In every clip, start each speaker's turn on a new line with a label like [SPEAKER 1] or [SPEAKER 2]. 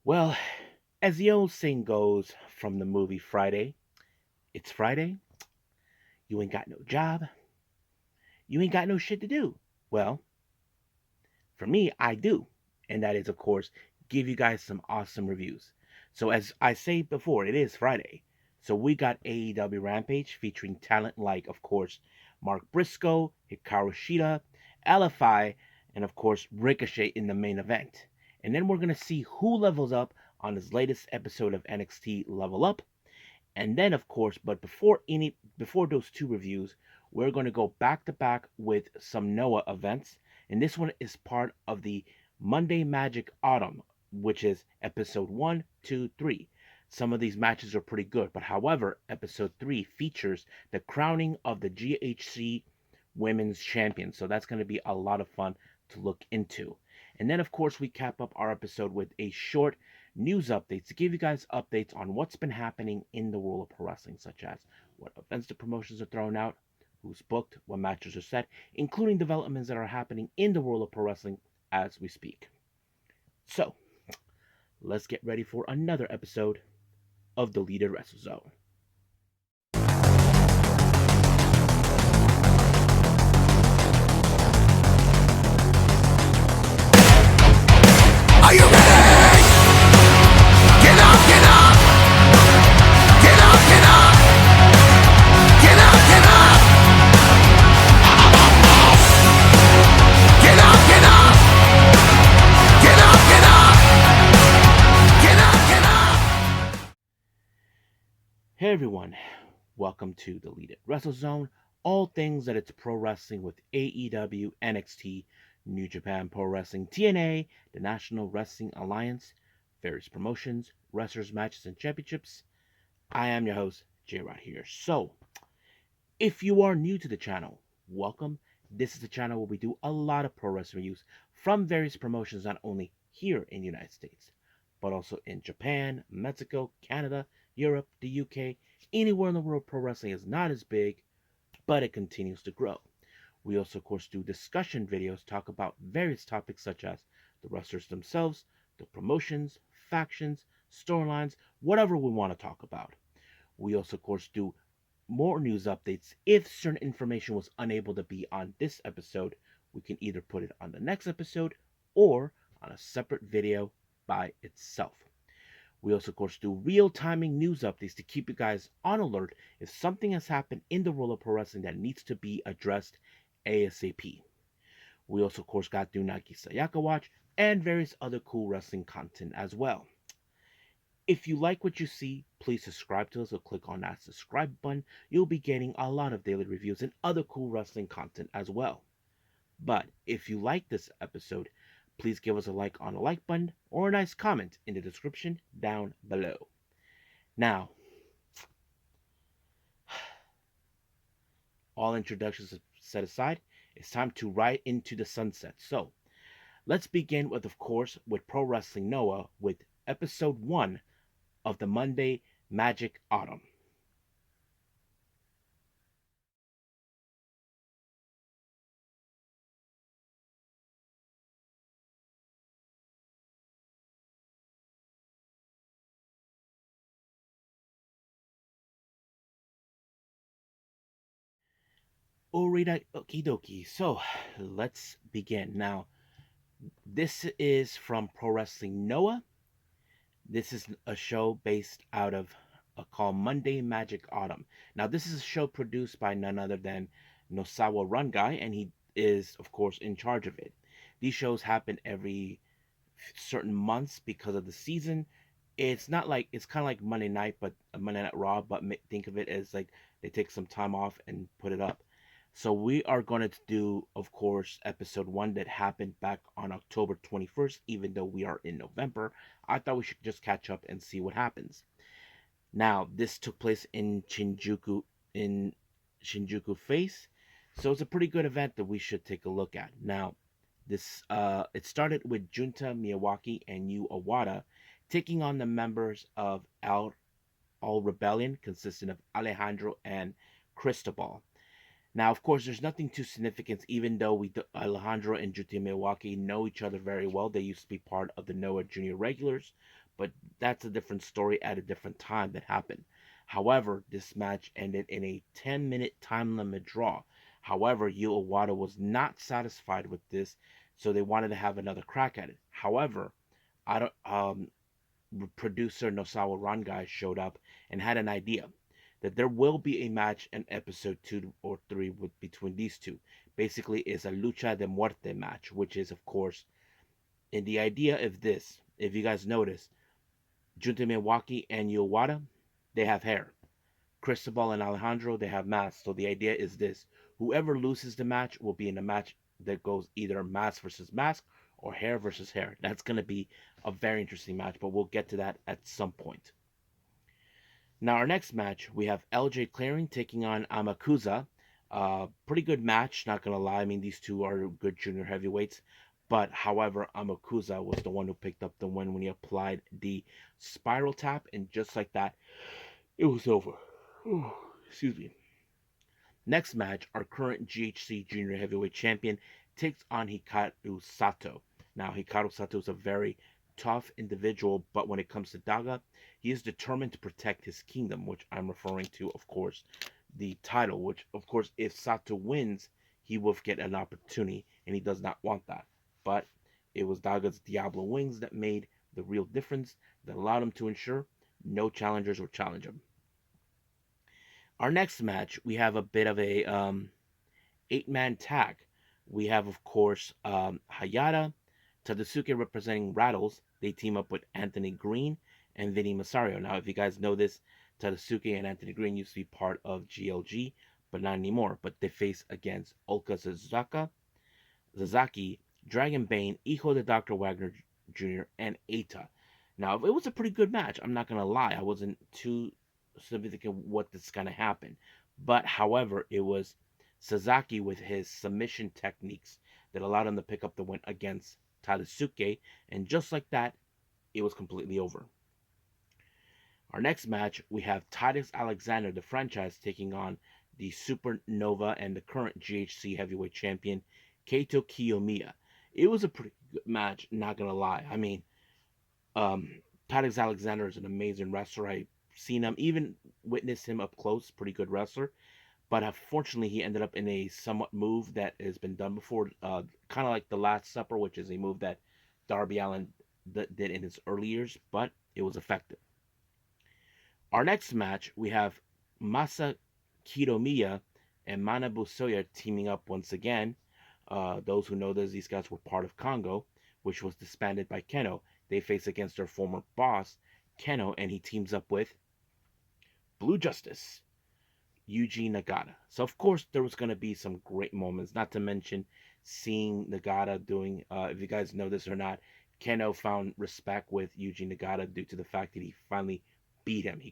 [SPEAKER 1] Well, as the old saying goes from the movie Friday, it's Friday, you ain't got no job, you ain't got no shit to do. Well, for me, I do. And that is, of course, give you guys some awesome reviews. So, as I say before, it is Friday. So, we got AEW Rampage featuring talent like, of course, Mark Briscoe, Hikaru Shida, LFI, and, of course, Ricochet in the main event. And then we're going to see who levels up on this latest episode of NXT Level Up. And then, of course, but before those two reviews, we're going to go back to back with some Noah events, and this one is part of the Monday Magic Autumn, which is episode 1, 2, 3. Some of these matches are pretty good, but however, episode 3 features the crowning of the GHC Women's Champion, so that's going to be a lot of fun to look into. And then, of course, we cap up our episode with a short news updates to give you guys updates on what's been happening in the world of pro wrestling, such as what events the promotions are throwing out, who's booked, what matches are set, including developments that are happening in the world of pro wrestling as we speak. So, let's get ready for another episode of the Leader Wrestle Zone.
[SPEAKER 2] Are you ready? Get up, get up! Get up, get up! Get up, get up! Get up, get up! Get up, get up! Get up, get up!
[SPEAKER 1] Hey everyone, welcome to the Lead It Wrestle Zone. All things that it's pro wrestling with AEW, NXT, New Japan Pro Wrestling, TNA, the National Wrestling Alliance, various promotions, wrestlers, matches, and championships. I am your host, J-Rod here. So, if you are new to the channel, welcome. This is the channel where we do a lot of pro wrestling reviews from various promotions, not only here in the United States, but also in Japan, Mexico, Canada, Europe, the UK, anywhere in the world pro wrestling is not as big, but it continues to grow. We also, of course, do discussion videos, talk about various topics such as the wrestlers themselves, the promotions, factions, storylines, whatever we want to talk about. We also, of course, do more news updates. If certain information was unable to be on this episode, we can either put it on the next episode or on a separate video by itself. We also, of course, do real-timing news updates to keep you guys on alert if something has happened in the world of pro wrestling that needs to be addressed ASAP. We also, of course, got Dunaki Sayaka Watch and various other cool wrestling content as well. If you like what you see, please subscribe to us or click on that subscribe button. You'll be getting a lot of daily reviews and other cool wrestling content as well. But if you like this episode, please give us a like on the like button or a nice comment in the description down below. Now, all introductions set aside, it's time to ride into the sunset. So, let's begin with, of course, with Pro Wrestling Noah with episode 1 of the Monday Magic Autumn. Orida okie dokie. So, let's begin. Now, this is from Pro Wrestling Noah. This is a show based out of called Monday Magic Autumn. Now, this is a show produced by none other than Nosawa Rungai, and he is, of course, in charge of it. These shows happen every certain months because of the season. It's not like it's kind of like Monday Night, but Monday Night Raw. But think of it as like they take some time off and put it up. So we are going to do, of course, episode 1 that happened back on October 21st, even though we are in November. I thought we should just catch up and see what happens. Now, this took place in Shinjuku Face, so it's a pretty good event that we should take a look at. Now, this it started with Junta Miyawaki and Yu Awada taking on the members of All Rebellion, consisting of Alejandro and Cristobal. Now, of course, there's nothing too significant, even though Alejandro and Junta Miyawaki know each other very well. They used to be part of the Noah Junior regulars, but that's a different story at a different time that happened. However, this match ended in a 10-minute time limit draw. However, Yu Owada was not satisfied with this, so they wanted to have another crack at it. However, I don't producer Nosawa Rangai showed up and had an idea that there will be a match in episode 2 or 3 between these two. Basically, it's a lucha de muerte match, which is, of course, and the idea of this, if you guys notice, Junta Milwaukee and Yuwada, they have hair. Cristobal and Alejandro, they have masks. So the idea is this: whoever loses the match will be in a match that goes either mask versus mask or hair versus hair. That's going to be a very interesting match, but we'll get to that at some point. Now, our next match, we have LJ Clearing taking on Amakusa. Pretty good match, not gonna lie. I mean, these two are good junior heavyweights, but however, Amakusa was the one who picked up the win when he applied the spiral tap, and just like that, it was over. Ooh, excuse me. Next match, our current GHC Junior Heavyweight Champion takes on Hikaru Sato. Now, Hikaru Sato is a very tough individual, but when it comes to Daga, he is determined to protect his kingdom, which I'm referring to, of course, the title, which, of course, if Sato wins, he will get an opportunity, and he does not want that. But it was Daga's Diablo Wings that made the real difference, that allowed him to ensure no challengers would challenge him. Our next match, we have a bit of a 8-man tag. We have, of course, Hayata, Tadasuke representing Rattles. They team up with Anthony Green and Vinny Masario. Now, if you guys know this, Tadasuke and Anthony Green used to be part of GLG, but not anymore. But they face against Ulka Zazaki, Dragon Bane, Hijo de Dr. Wagner Jr., and Eita. Now, it was a pretty good match. I'm not going to lie. I wasn't too significant what this is going to happen. But, however, it was Sasaki with his submission techniques that allowed him to pick up the win against Tadasuke. And just like that, it was completely over. Our next match, we have Titus Alexander, the franchise, taking on the Supernova and the current GHC heavyweight champion, Kaito Kiyomiya. It was a pretty good match, not gonna lie. I mean, Titus Alexander is an amazing wrestler. I've seen him, even witnessed him up close, pretty good wrestler. But unfortunately, he ended up in a somewhat move that has been done before, kind of like the Last Supper, which is a move that Darby Allin did in his early years, but it was effective. Our next match, we have Masa Kidomiya and Manabu Soya teaming up once again. Those who know this, these guys were part of Congo, which was disbanded by Keno. They face against their former boss, Keno, and he teams up with Blue Justice, Yuji Nagata. So, of course, there was going to be some great moments, not to mention seeing Nagata doing, if you guys know this or not, Keno found respect with Yuji Nagata due to the fact that he finally beat him. He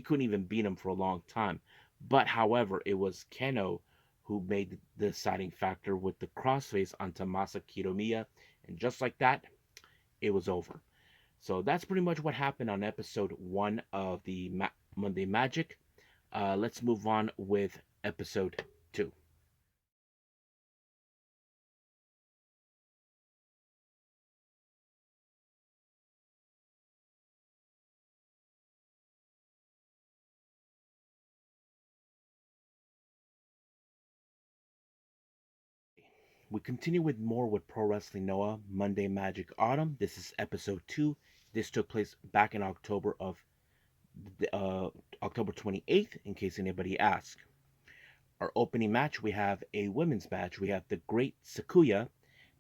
[SPEAKER 1] couldn't even beat him for a long time. But however, it was Keno who made the deciding factor with the crossface onto Masa Kidomiya, and just like that, it was over. So that's pretty much what happened on episode 1 of the Monday Magic. Let's move on with episode 2. We continue with more with Pro Wrestling Noah Monday Magic Autumn. This is episode 2. This took place back in October of October 28th, in case anybody asks. Our opening match, we have a women's match. We have the Great Sakuya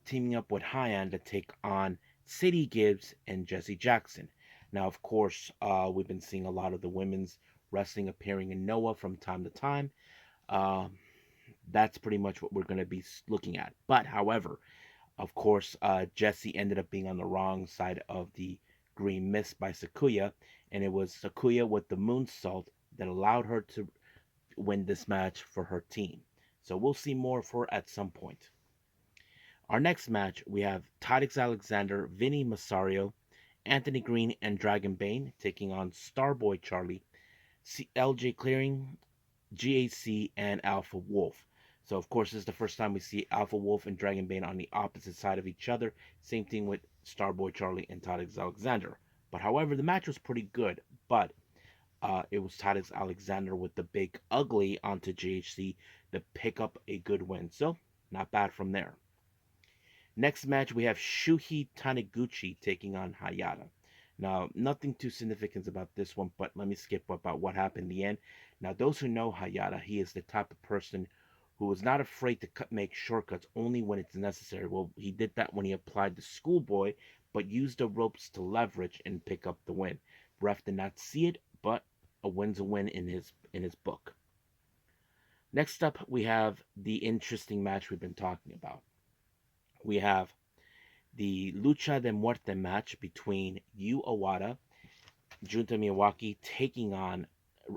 [SPEAKER 1] teaming up with Hyan to take on Sadie Gibbs and Jesse Jackson. Now, of course, we've been seeing a lot of the women's wrestling appearing in Noah from time to time. Uh, that's pretty much what we're going to be looking at. But, however, of course, Jesse ended up being on the wrong side of the green mist by Sakuya, and it was Sakuya with the moonsault that allowed her to win this match for her team. So we'll see more of her at some point. Our next match, we have Titus Alexander, Vinny Masario, Anthony Green, and Dragon Bane taking on Starboy Charlie, LJ Clearing, GAC, and Alpha Wolf. So, of course, this is the first time we see Alpha Wolf and Dragon Bane on the opposite side of each other. Same thing with Starboy Charlie and Titus Alexander. But however, the match was pretty good. But it was Titus Alexander with the big ugly onto GHC to pick up a good win. So, not bad from there. Next match, we have Shuhei Taniguchi taking on Hayata. Now, nothing too significant about this one, but let me skip about what happened in the end. Now, those who know Hayata, he is the type of person who is not afraid to make shortcuts only when it's necessary. Well, he did that when he applied the schoolboy, but used the ropes to leverage and pick up the win. Ref did not see it, but a win's a win in his book. Next up, we have the interesting match we've been talking about. We have the Lucha de Muerte match between Yu Owada, Junta Miyawaki taking on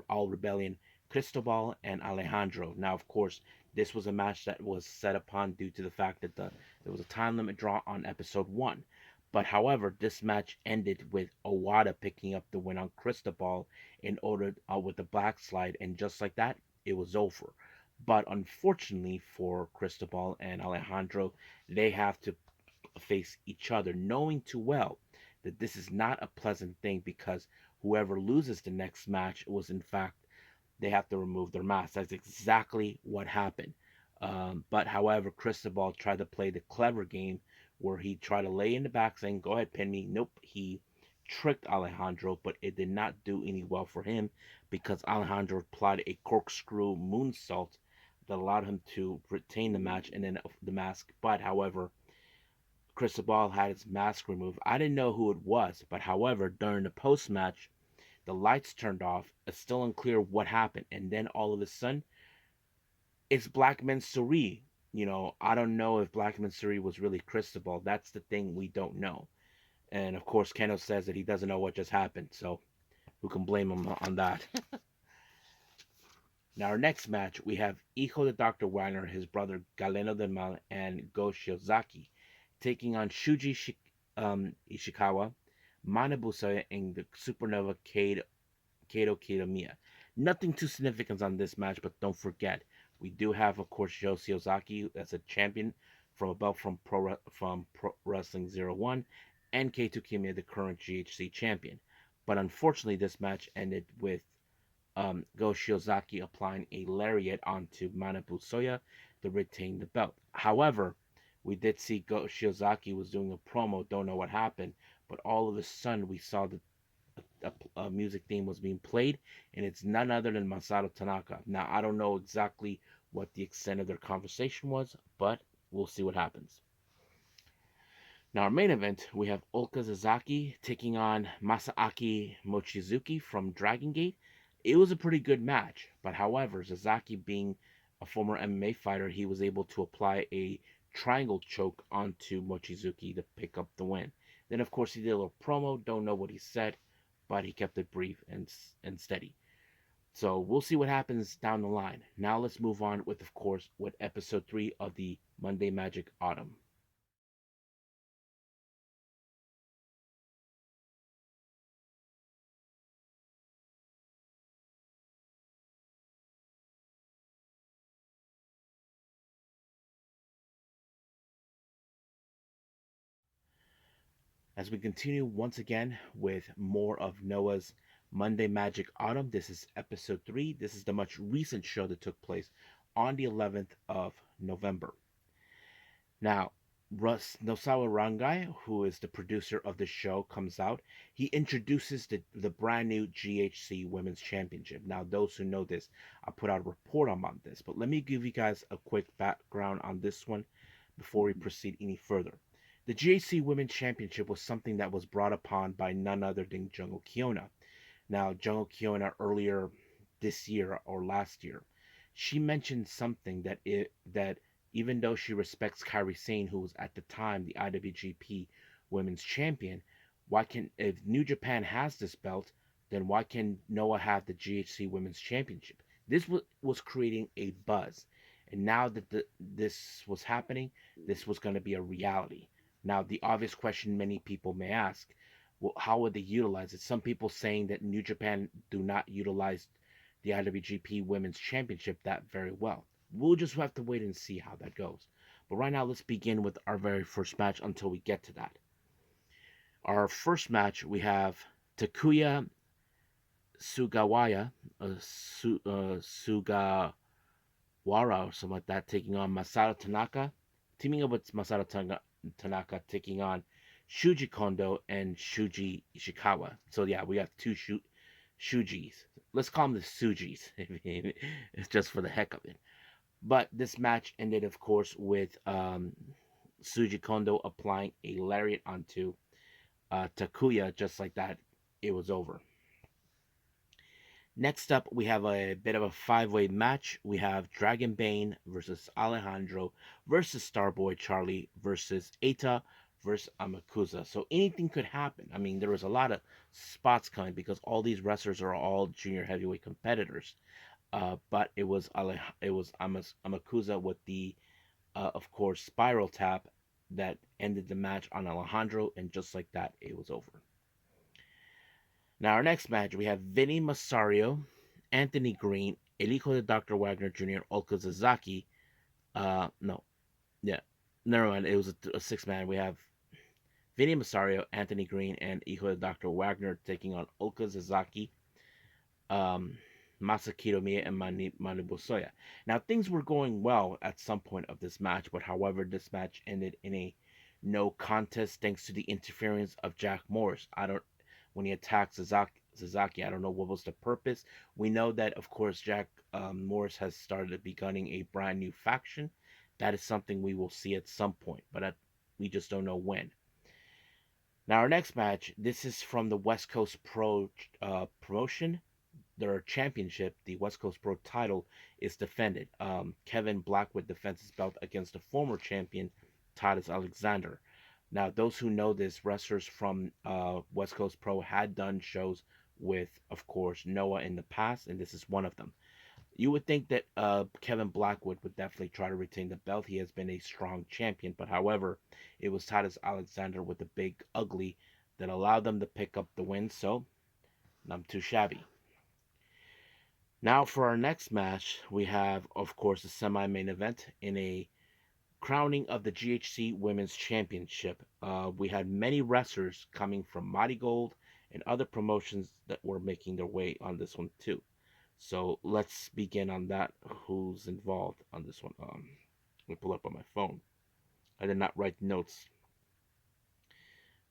[SPEAKER 1] All Rebellion, Cristobal, and Alejandro. Now, of course, this was a match that was set upon due to the fact that there was a time limit draw on episode 1. But however, this match ended with Owada picking up the win on Cristobal in order with the black slide, and just like that, it was over. But unfortunately for Cristobal and Alejandro, they have to face each other, knowing too well that this is not a pleasant thing because whoever loses the next match was in fact they have to remove their mask. That's exactly what happened. But however, Cristobal tried to play the clever game where he tried to lay in the back saying, "Go ahead, pin me." Nope, he tricked Alejandro, but it did not do any well for him because Alejandro applied a corkscrew moonsault that allowed him to retain the match and then the mask. But however, Cristobal had his mask removed. I didn't know who it was, but however, during the post match, the lights turned off. It's still unclear what happened, and then all of a sudden, it's Black Mansuri. I don't know if Black Mansuri was really Cristobal. That's the thing we don't know. And of course, Keno says that he doesn't know what just happened, so who can blame him on that? Now, our next match, we have Hijo de Dr. Wagner, his brother Galeno del Mal, and Go Shiozaki taking on Ishikawa, Manabusa, and the Supernova Kato Kiyomiya. Nothing too significant on this match, but don't forget, we do have, of course, Joe Shiozaki as a champion from a belt from Pro Wrestling 01, and Kato Kiyomiya, the current GHC champion. But unfortunately, this match ended with Go Shiozaki applying a lariat onto Manabu Soya to retain the belt. However, we did see Go Shiozaki was doing a promo, don't know what happened, but all of a sudden we saw that a music theme was being played, and it's none other than Masato Tanaka. Now, I don't know exactly what the extent of their conversation was, but we'll see what happens. Now, our main event, we have Ulka Zazaki taking on Masaaki Mochizuki from Dragon Gate. It was a pretty good match, but however, Zazaki being a former MMA fighter, he was able to apply a triangle choke onto Mochizuki to pick up the win. Then, of course, he did a little promo, don't know what he said, but he kept it brief and steady. So we'll see what happens down the line. Now let's move on with, of course, with episode 3 of the Monday Magic Autumn. As we continue once again with more of Noah's Monday Magic Autumn, this is episode 3. This is the much recent show that took place on the 11th of November. Now, Nosawa Rangai, who is the producer of the show, comes out. He introduces the brand new GHC Women's Championship. Now, those who know this, I put out a report on this, but let me give you guys a quick background on this one before we proceed any further. The GHC Women's Championship was something that was brought upon by none other than Jungle Kiona. Now, Jungle Kiona earlier this year or last year, she mentioned something that even though she respects Kairi Sane, who was at the time the IWGP Women's Champion, if New Japan has this belt, then why can Noah have the GHC Women's Championship? This was creating a buzz, and now that this was happening, this was going to be a reality. Now, the obvious question many people may ask, well, how would they utilize it? Some people saying that New Japan do not utilize the IWGP Women's Championship that very well. We'll just have to wait and see how that goes. But right now, let's begin with our very first match until we get to that. Our first match, we have Takuya Sugawara, Sugawara or something like that, taking on Masato Tanaka, teaming up with Tanaka, taking on Shuji Kondo and Shuji Ishikawa. So yeah, we got two Shujis. Let's call them the Sujis, it's just for the heck of it. But this match ended, of course, with Shuji Kondo applying a lariat onto Takuya. Just like that, it was over. Next up, we have a bit of a five-way match. We have Dragon Bane versus Alejandro versus Starboy Charlie versus Eita versus Amakusa. So anything could happen. I mean, there was a lot of spots coming because all these wrestlers are all junior heavyweight competitors. But it was Amakusa with the of course spiral tap that ended the match on Alejandro, and just like that, it was over. Now, our next match, we have Vinny Masario, Anthony Green, El Hijo de Dr. Wagner Jr., Ulka Zazaki. No, yeah, never mind. It was a six-man. We have Vinny Masario, Anthony Green, and Hijo de Dr. Wagner taking on Ulka Zazaki, um, Masakito Mia, and Manu Bosoya. Now, things were going well at some point of this match, but however, this match ended in a no contest thanks to the interference of Jack Morris. I don't when he attacked Sasaki. I don't know what was the purpose. We know that, of course, Jack Morris has started beginning a brand new faction. That is something we will see at some point, but we just don't know when. Now, our next match, this is from the West Coast Pro promotion. Their championship, the West Coast Pro title, is defended. Kevin Blackwood defends his belt against the former champion, Titus Alexander. Now, those who know this, wrestlers from West Coast Pro had done shows with, of course, Noah in the past, and this is one of them. You would think that Kevin Blackwood would definitely try to retain the belt. He has been a strong champion, but however, it was Titus Alexander with the big ugly that allowed them to pick up the win, so not too shabby. Now, for our next match, we have, of course, a semi main event in a crowning of the GHC Women's Championship. We had many wrestlers coming from Mighty Gold and other promotions that were making their way on this one, too. So let's begin on that. Who's involved on this one? Let me pull up on my phone. I did not write notes.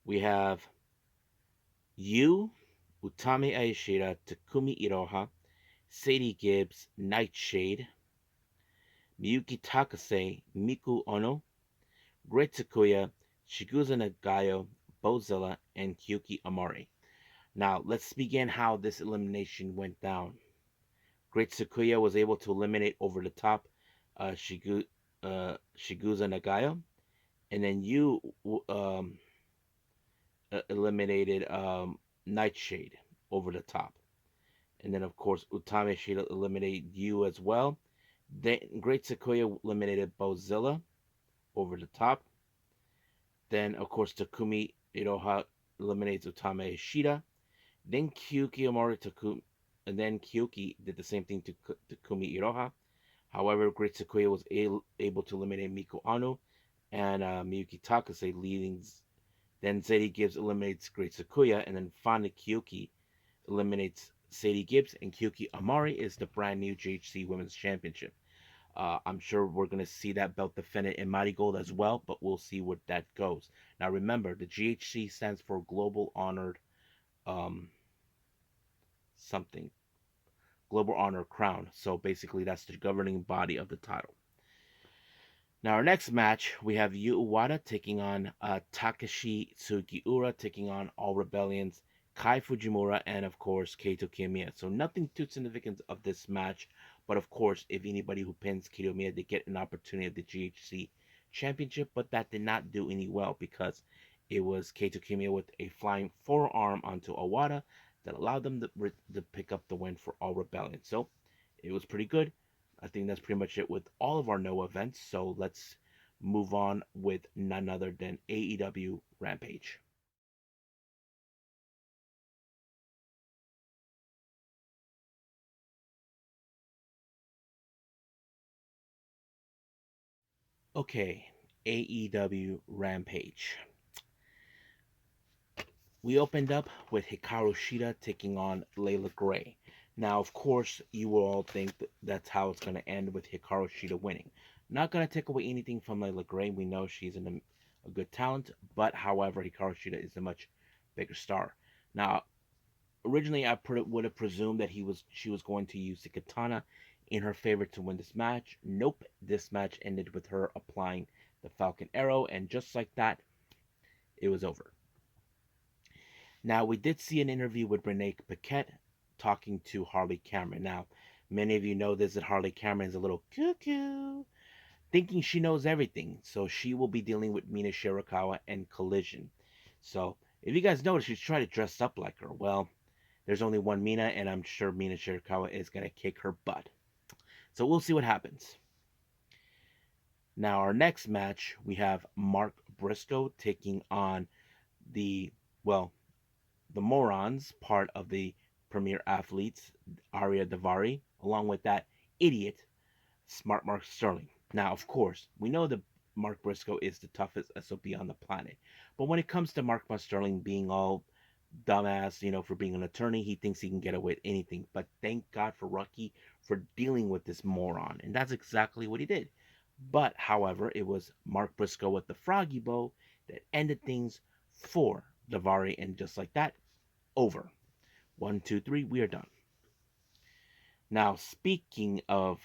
[SPEAKER 1] We have Yu, Utami Aishida, Takumi Iroha, Sadie Gibbs, Nightshade, Miyuki Takase, Miku Ono, Great Takuya, Shigusa Nagayo, Bozilla, and Kyuki Amari. Now, let's begin how this elimination went down. Great Takuya was able to eliminate over the top Shigusa Nagayo, and then you eliminated Nightshade over the top. And then, of course, Utami Shida eliminated you as well. Then Great Takuya eliminated Bozilla over the top. Then, of course, Takumi Iroha eliminates Utami Ishida. Then Kyuki Amori and then Kyuki did the same thing to Takumi Iroha. However, Great Takuya was able to eliminate Miku Anu and Miyuki Takase leading. Then Sadie Gibbs eliminates Great Takuya, and then finally Kyuki eliminates Sadie Gibbs, and Kyuki Amari is the brand new GHC Women's Championship. I'm sure we're going to see that belt defended in Mighty Gold as well, but we'll see where that goes. Now, remember, the GHC stands for Global Honored something. Global Honor Crown. So basically, that's the governing body of the title. Now, our next match, we have Yu Uwada taking on Takashi Sugiura, taking on All Rebellions, Kai Fujimura, and of course, Keito Kiyomiya. So nothing too significant of this match, but of course, if anybody who pins Kiyomiya, they get an opportunity of the GHC Championship, but that did not do any well because it was Keito Kiyomiya with a flying forearm onto Uwada that allowed them to pick up the win for All Rebellions. So it was pretty good. I think that's pretty much it with all of our no events. So let's move on with none other than AEW Rampage. Okay, AEW Rampage. We opened up with Hikaru Shida taking on Layla Gray. Now, of course, you will all think that's how it's going to end with Hikaru Shida winning. Not going to take away anything from Layla Gray. We know she's a good talent, but however, Hikaru Shida is a much bigger star. Now, originally, would have presumed that she was going to use the katana in her favor to win this match. Nope, this match ended with her applying the Falcon Arrow, and just like that, it was over. Now, we did see an interview with Renee Paquette talking to Harley Cameron. Now, many of you know this that Harley Cameron is a little cuckoo, thinking she knows everything. So she will be dealing with Mina Shirakawa and Collision. So if you guys notice, she's trying to dress up like her. Well, there's only one Mina, and I'm sure Mina Shirakawa is going to kick her butt. So we'll see what happens. Now, our next match, we have Mark Briscoe taking on the, well, the morons part of the Premier Athletes, Arya Davari, along with that idiot, Smart Mark Sterling. Now, of course, we know that Mark Briscoe is the toughest SOB on the planet. But when it comes to Mark Sterling being all dumbass, for being an attorney, he thinks he can get away with anything. But thank God for Rocky for dealing with this moron. And that's exactly what he did. But, however, it was Mark Briscoe with the froggy bow that ended things for Davari. And just like that, over. 1, 2, 3, we are done. Now, speaking of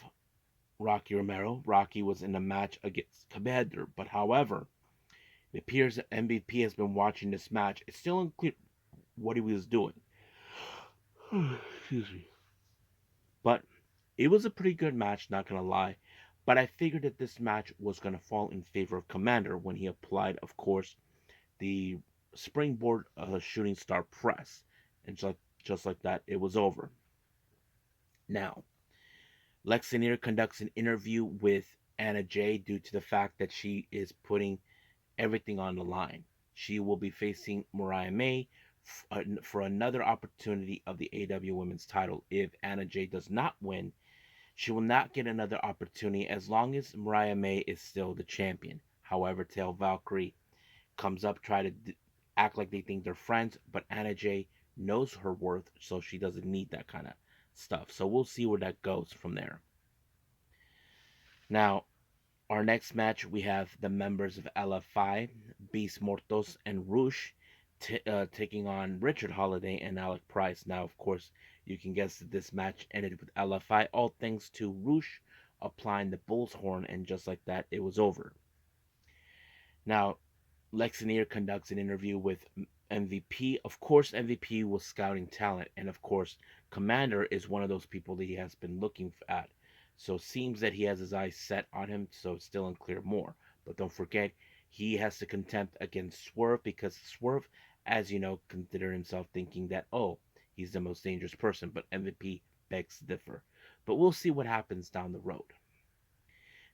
[SPEAKER 1] Rocky Romero, Rocky was in a match against Komander, but however, it appears that MVP has been watching this match. It's still unclear what he was doing. Excuse me. But it was a pretty good match, not gonna lie. But I figured that this match was gonna fall in favor of Komander when he applied, of course, the springboard shooting star press, and just like that, it was over. Now, Lex Lanier conducts an interview with Anna Jay due to the fact that she is putting everything on the line. She will be facing Mariah May for another opportunity of the AEW Women's title. If Anna Jay does not win, she will not get another opportunity as long as Mariah May is still the champion. However, Tail Valkyrie comes up, try to act like they think they're friends, but Anna Jay knows her worth, so she doesn't need that kind of stuff. So we'll see where that goes from there. Now, our next match, we have the members of LFI, Beast Mortos and Rush, taking on Richard Holiday and Alec Price. Now, of course, you can guess that this match ended with LFI, all thanks to Rush applying the bull's horn, and just like that, it was over. Now, Lex Lanier conducts an interview with MVP. Of course, MVP was scouting talent, and of course, Komander is one of those people that he has been looking at. So it seems that he has his eyes set on him, so it's still unclear more. But don't forget, he has to contend against Swerve because Swerve, as you know, consider himself thinking that, oh, he's the most dangerous person, but MVP begs to differ. But we'll see what happens down the road.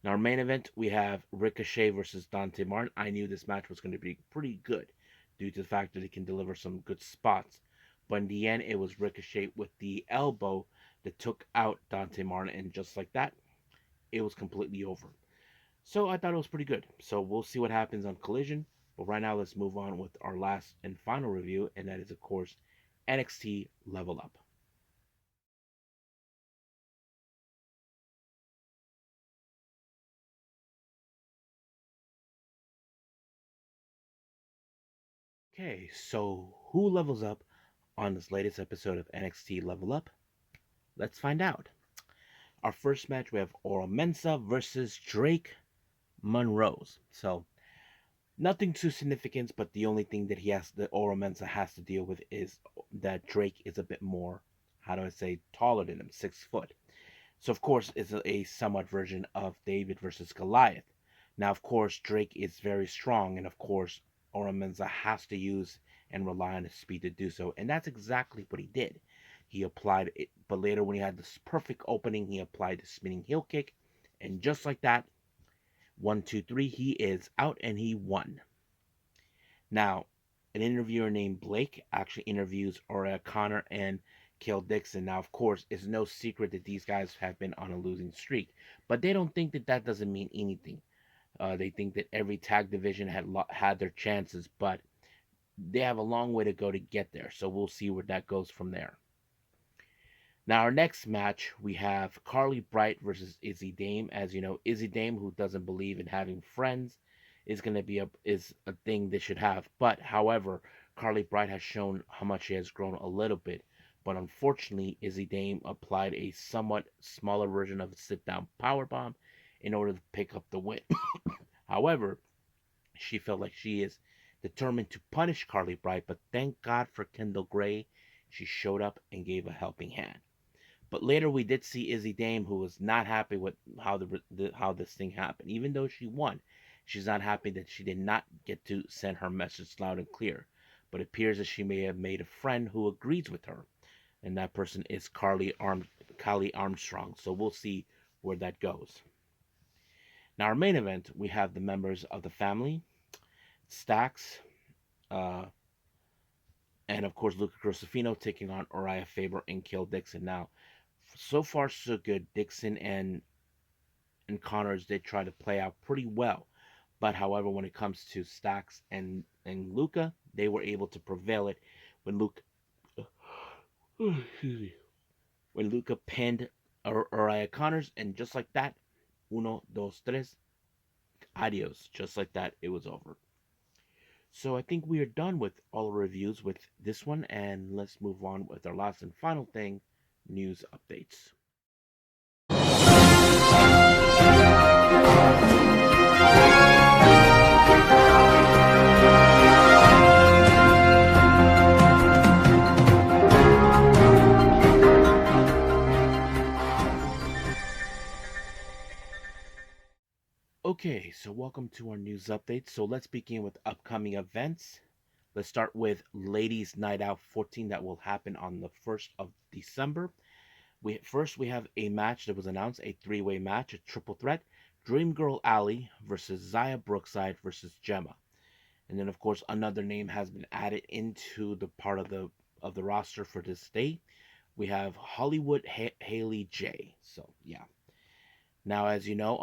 [SPEAKER 1] In our main event, we have Ricochet versus Dante Martin. I knew this match was going to be pretty good due to the fact that he can deliver some good spots. But in the end, it was Ricochet with the elbow that took out Dante Martin, and just like that, it was completely over. So I thought it was pretty good. So we'll see what happens on Collision. But right now, let's move on with our last and final review, and that is, of course, NXT Level Up. Okay, so who levels up on this latest episode of NXT Level Up? Let's find out. Our first match, we have Oro Mensa versus Drake Monrose. So nothing too significant, but the only thing that Oro Mensa has to deal with is that Drake is a bit more, how do I say, taller than him, 6 foot. So of course it's a somewhat version of David versus Goliath. Now of course Drake is very strong, and of course Oro Mensa has to use and rely on his speed to do so, and that's exactly what he did. He applied it, but later when he had this perfect opening, he applied the spinning heel kick, and just like that, 1, 2, 3, he is out and he won. Now, an interviewer named Blake actually interviews Aura Connor and Kale Dixon. Now, of course, it's no secret that these guys have been on a losing streak, but they don't think that that doesn't mean anything. They think that every tag division had their chances, but they have a long way to go to get there. So we'll see where that goes from there. Now, our next match, we have Carly Bright versus Izzy Dame. As you know, Izzy Dame, who doesn't believe in having friends, is going to be a thing they should have. But however, Carly Bright has shown how much she has grown a little bit. But unfortunately, Izzy Dame applied a somewhat smaller version of a sit-down powerbomb in order to pick up the win. However, she felt like she is determined to punish Carly Bright. But thank God for Kendall Gray, she showed up and gave a helping hand. But later we did see Izzy Dame, who was not happy with how this thing happened. Even though she won, she's not happy that she did not get to send her message loud and clear. But it appears that she may have made a friend who agrees with her, and that person is Kylie Armstrong. So we'll see where that goes. Now, our main event, we have the members of the family, Stax, uh, and of course Luca Grosofino taking on Uriah Faber and Kill Dixon. Now, so far so good. Dixon and Connors did try to play out pretty well, but however, when it comes to Stax and Luca, they were able to prevail it when Luca when Luca pinned Uriah Connors, and just like that, uno, dos, tres, adios. Just like that, it was over. So I think we are done with all the reviews with this one, and let's move on with our last and final thing, news updates. Okay, so welcome to our news update. So let's begin with upcoming events. Let's start with Ladies Night Out 14 that will happen on the 1st of December. We have a match that was announced, a three-way match, a triple threat. Dream Girl Alley versus Zaya Brookside versus Gemma. And then of course another name has been added into the part of the roster for this day. We have Hollywood Haley J. So yeah. Now, as you know,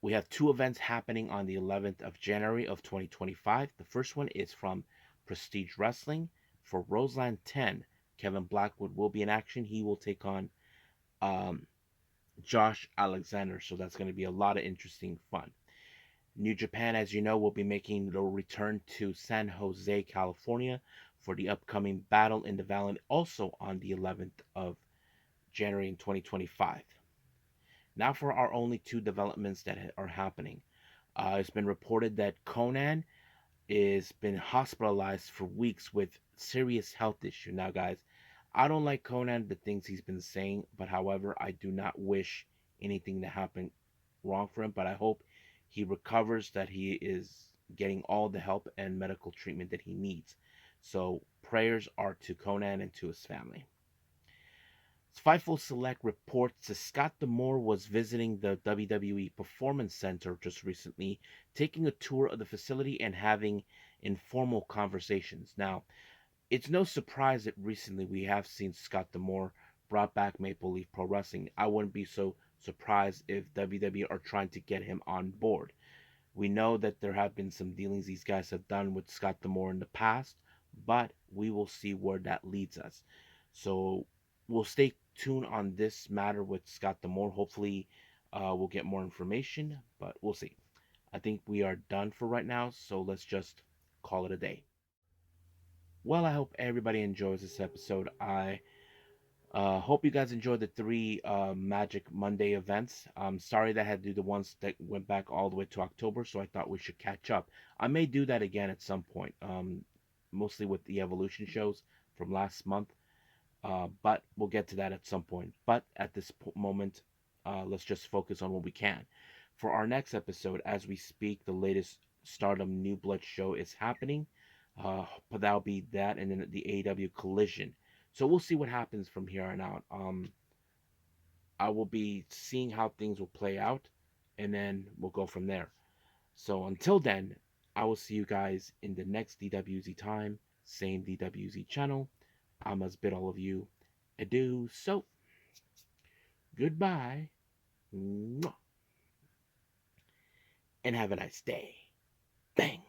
[SPEAKER 1] we have two events happening on the 11th of January of 2025. The first one is from Prestige Wrestling for Roseland 10. Kevin Blackwood will be in action. He will take on um, Josh Alexander. So that's going to be a lot of interesting fun. New Japan, as you know, will be making the return to San Jose, California for the upcoming Battle in the Valley, also on the 11th of January in 2025. Now for our only two developments that are happening. It's been reported that Konnan is been hospitalized for weeks with serious health issue. Now, guys, I don't like Konnan, the things he's been saying, but however, I do not wish anything to happen wrong for him. But I hope he recovers, that he is getting all the help and medical treatment that he needs. So prayers are to Konnan and to his family. Fightful Select reports that Scott D'Amore was visiting the WWE Performance Center just recently, taking a tour of the facility and having informal conversations. Now, it's no surprise that recently we have seen Scott D'Amore brought back Maple Leaf Pro Wrestling. I wouldn't be so surprised if WWE are trying to get him on board. We know that there have been some dealings these guys have done with Scott D'Amore in the past, but we will see where that leads us. So we'll stay tuned on this matter with Scott D'Amore. Hopefully, we'll get more information, but we'll see. I think we are done for right now, so let's just call it a day. Well, I hope everybody enjoys this episode. I hope you guys enjoyed the three Magic Monday events. I'm sorry that I had to do the ones that went back all the way to October, so I thought we should catch up. I may do that again at some point, mostly with the Evolution shows from last month, but we'll get to that at some point. But at this moment, let's just focus on what we can. For our next episode, as we speak, the latest Stardom New Blood show is happening. But that'll be that, and then the AEW Collision. So we'll see what happens from here on out. I will be seeing how things will play out, and then we'll go from there. So until then, I will see you guys in the next DWZ time, same DWZ channel. I must bid all of you adieu. So, goodbye, and have a nice day. Bang.